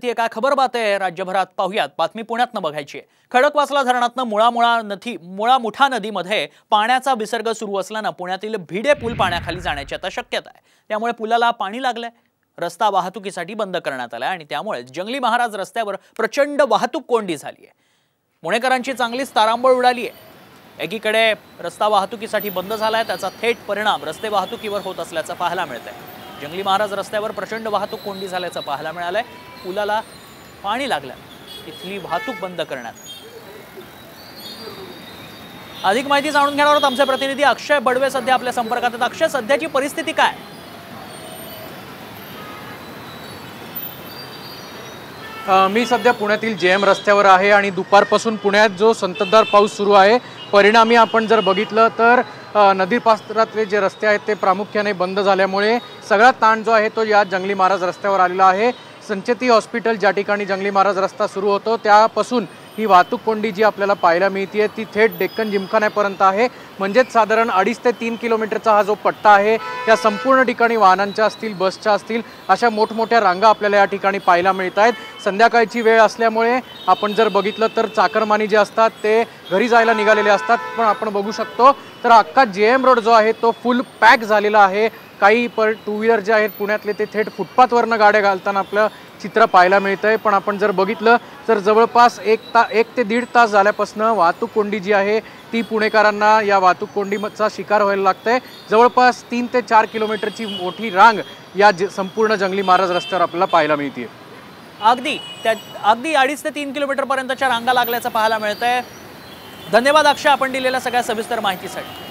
निघतीये काय खबर बातय राज्यभरात पाहुयात। बातमी पुण्यातनं बघायची आहे। खडकवासला धरणातनं मुळा-मुठा नदीमध्ये पाण्याचा विसर्ग सुरू असल्यानं पुण्यातील भिडे पूल पाण्याखाली जाण्याची आता शक्यता आहे। त्यामुळे पुलाला पाणी लागलंय। रस्ता वाहतुकीसाठी बंद करण्यात आलाय आणि त्यामुळे जंगली महाराज रस्त्यावर प्रचंड वाहतूक कोंडी झाली आहे। पुणेकरांची चांगलीच तारांबळ उडाली आहे। एकीकडे रस्ता वाहतुकीसाठी बंद झालाय, त्याचा थेट परिणाम रस्ते वाहतुकीवर होत असल्याचं पाहायला मिळतंय। जंगली महाराज रस्त्यावर प्रचंड वाहतूक कोंडी झाल्याचं पाहायला मिळालंय। पुलाला पाणी लागलं, इथली वाहतूक बंद करण्यात। अधिक माहिती जाणून घेणार आहोत आमचे प्रतिनिधी अक्षय बडवे सध्या आपल्या संपर्कात आहेत। अक्षय, सध्याची परिस्थिती काय? मी सध्या पुण्यातील जेएम रस्त्यावर आहे आणि दुपारपासून पुण्यात जो संततधार पाऊस सुरू आहे, परिणामी आपण जर बघितलं तर नदी पात्रातले जे रस्ते आहेत ते प्रामुख्याने बंद झाल्यामुळे सगळा ताण जो आहे तो या जंगली महाराज रस्त्यावर आलेला आहे। संचेती हॉस्पिटल ज्या ठिकाणी जंगली महाराज रस्ता सुरू होतो त्यापासून ही वाहतूक कोंडी जी आपल्याला पाहायला मिळते ती थेट डेक्कन जिमखान्यापर्यंत आहे। म्हणजेच साधारण 2.5 ते 3 किलोमीटरचा हा जो पट्टा आहे त्या संपूर्ण ठिकाणी वाहनांच्या असतील, बसच्या असतील, अशा मोठमोठ्या रांगा आपल्याला या ठिकाणी पाहायला मिळत आहेत। संध्याकाळची वेळ असल्यामुळे आपण जर बघितलं तर चाकरमानी जे असतात ते घरी जायला निघालेले असतात, पण आपण बघू शकतो तर अख्खा जेएम रोड जो आहे तो फुल पॅक झालेला आहे। काही टू व्हीलर जे आहेत पुण्यातले ते थेट फुटपाथवरनं गाड्या घालताना आपलं चित्र पाहायला मिळतंय। पण आपण जर बघितलं तर जवळपास 1 ते 1.5 तास झाल्यापासून वाहतूक कोंडी जी आहे ती पुणेकरांना या वाहतूक कोंडीचा शिकार व्हायला लागतंय। जवळपास 3 ते 4 किलोमीटरची मोठी रांग या संपूर्ण जंगली महाराज रस्त्यावर आपल्याला पाहायला मिळते। अगदी 2.5 ते 3 किलोमीटर पर्यंतच्या रांगा लागल्याचं पाहायला मिळतंय। धन्यवाद अक्षय, आपण दिलेल्या सगळ्या सविस्तर माहितीसाठी।